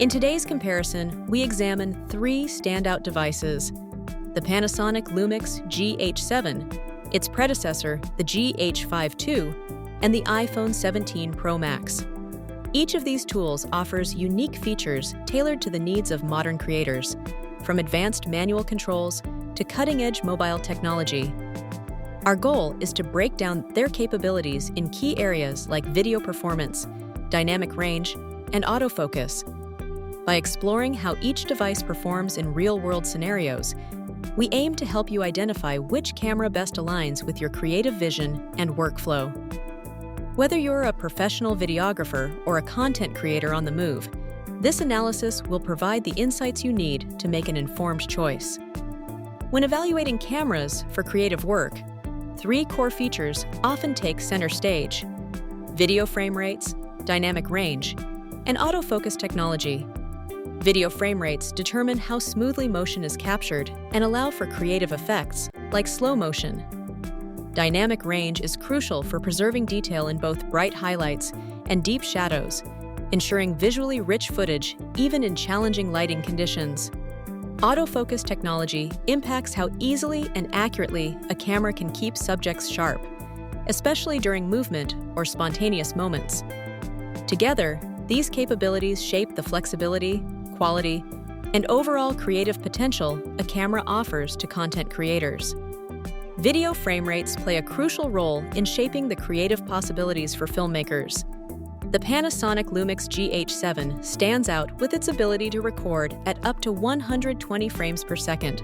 In today's comparison, we examine three standout devices: the Panasonic Lumix GH7, its predecessor, the GH52, and the iPhone 17 Pro Max. Each of these tools offers unique features tailored to the needs of modern creators, from advanced manual controls to cutting-edge mobile technology. Our goal is to break down their capabilities in key areas like video performance, dynamic range, and autofocus. By exploring how each device performs in real-world scenarios, we aim to help you identify which camera best aligns with your creative vision and workflow. Whether you're a professional videographer or a content creator on the move, this analysis will provide the insights you need to make an informed choice. When evaluating cameras for creative work, three core features often take center stage: video frame rates, dynamic range, and autofocus technology. Video frame rates determine how smoothly motion is captured and allow for creative effects, like slow motion. Dynamic range is crucial for preserving detail in both bright highlights and deep shadows, ensuring visually rich footage even in challenging lighting conditions. Autofocus technology impacts how easily and accurately a camera can keep subjects sharp, especially during movement or spontaneous moments. Together, these capabilities shape the flexibility, quality, and overall creative potential a camera offers to content creators. Video frame rates play a crucial role in shaping the creative possibilities for filmmakers. The Panasonic Lumix GH7 stands out with its ability to record at up to 120 frames per second,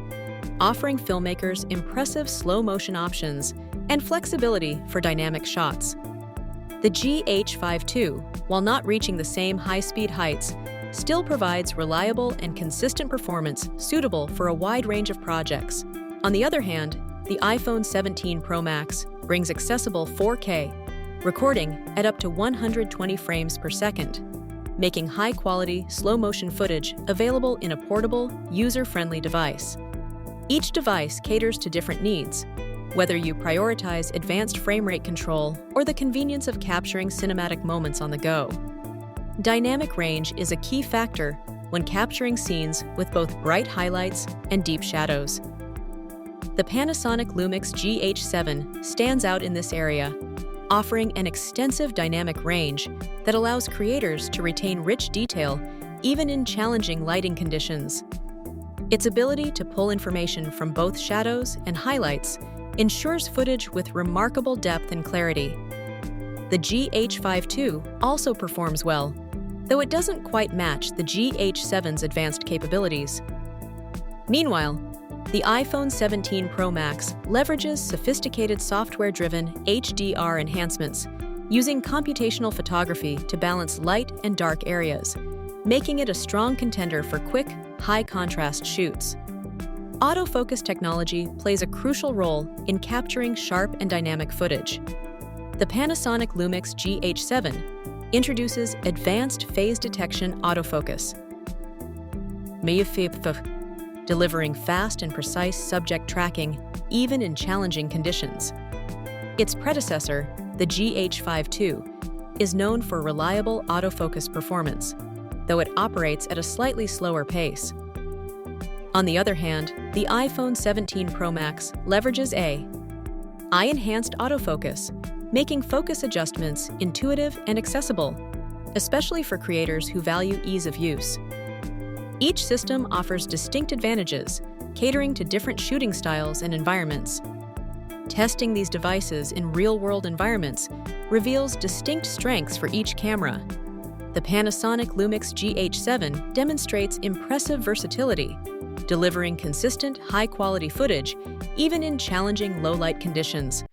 offering filmmakers impressive slow-motion options and flexibility for dynamic shots. The GH52, while not reaching the same high-speed heights, still provides reliable and consistent performance suitable for a wide range of projects. On the other hand, the iPhone 17 Pro Max brings accessible 4K, recording at up to 120 frames per second, making high-quality, slow-motion footage available in a portable, user-friendly device. Each device caters to different needs, whether you prioritize advanced frame rate control or the convenience of capturing cinematic moments on the go. Dynamic range is a key factor when capturing scenes with both bright highlights and deep shadows. The Panasonic Lumix GH7 stands out in this area, offering an extensive dynamic range that allows creators to retain rich detail even in challenging lighting conditions. Its ability to pull information from both shadows and highlights ensures footage with remarkable depth and clarity. The GH52 also performs well, though it doesn't quite match the GH7's advanced capabilities. Meanwhile, the iPhone 17 Pro Max leverages sophisticated software-driven HDR enhancements using computational photography to balance light and dark areas, making it a strong contender for quick, high-contrast shoots. Autofocus technology plays a crucial role in capturing sharp and dynamic footage. The Panasonic Lumix GH7 introduces advanced phase detection autofocus, delivering fast and precise subject tracking even in challenging conditions. Its predecessor, the GH52, is known for reliable autofocus performance, though it operates at a slightly slower pace. On the other hand, the iPhone 17 Pro Max leverages AI-enhanced autofocus, making focus adjustments intuitive and accessible, especially for creators who value ease of use. Each system offers distinct advantages, catering to different shooting styles and environments. Testing these devices in real-world environments reveals distinct strengths for each camera. The Panasonic Lumix GH7 demonstrates impressive versatility, delivering consistent, high-quality footage even in challenging low-light conditions.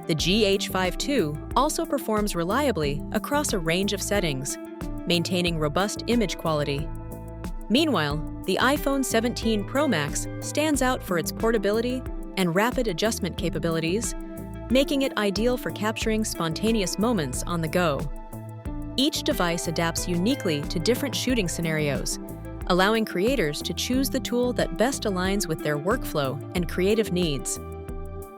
The GH52 also performs reliably across a range of settings, maintaining robust image quality. Meanwhile, the iPhone 17 Pro Max stands out for its portability and rapid adjustment capabilities, making it ideal for capturing spontaneous moments on the go. Each device adapts uniquely to different shooting scenarios, allowing creators to choose the tool that best aligns with their workflow and creative needs.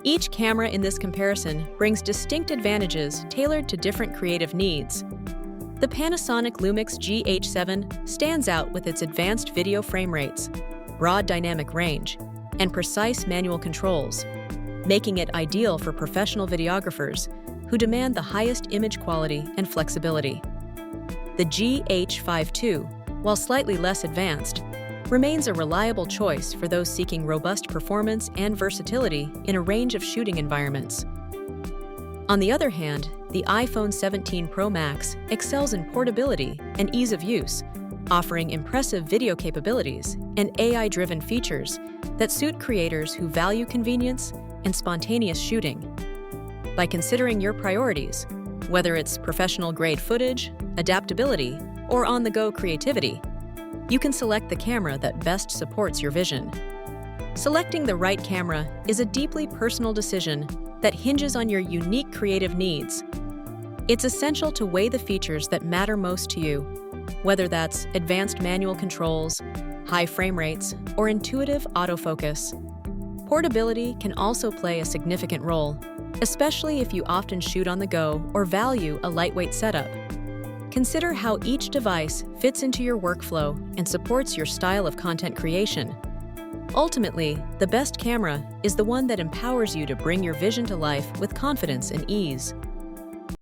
Each camera in this comparison brings distinct advantages tailored to different creative needs. The Panasonic Lumix GH7 stands out with its advanced video frame rates, broad dynamic range, and precise manual controls, making it ideal for professional videographers who demand the highest image quality and flexibility. The GH52, while slightly less advanced, remains a reliable choice for those seeking robust performance and versatility in a range of shooting environments. On the other hand, the iPhone 17 Pro Max excels in portability and ease of use, offering impressive video capabilities and AI-driven features that suit creators who value convenience and spontaneous shooting. By considering your priorities, whether it's professional-grade footage, adaptability, or on-the-go creativity, you can select the camera that best supports your vision. Selecting the right camera is a deeply personal decision that hinges on your unique creative needs. It's essential to weigh the features that matter most to you, whether that's advanced manual controls, high frame rates, or intuitive autofocus. Portability can also play a significant role, especially if you often shoot on the go or value a lightweight setup. Consider how each device fits into your workflow and supports your style of content creation. Ultimately, the best camera is the one that empowers you to bring your vision to life with confidence and ease.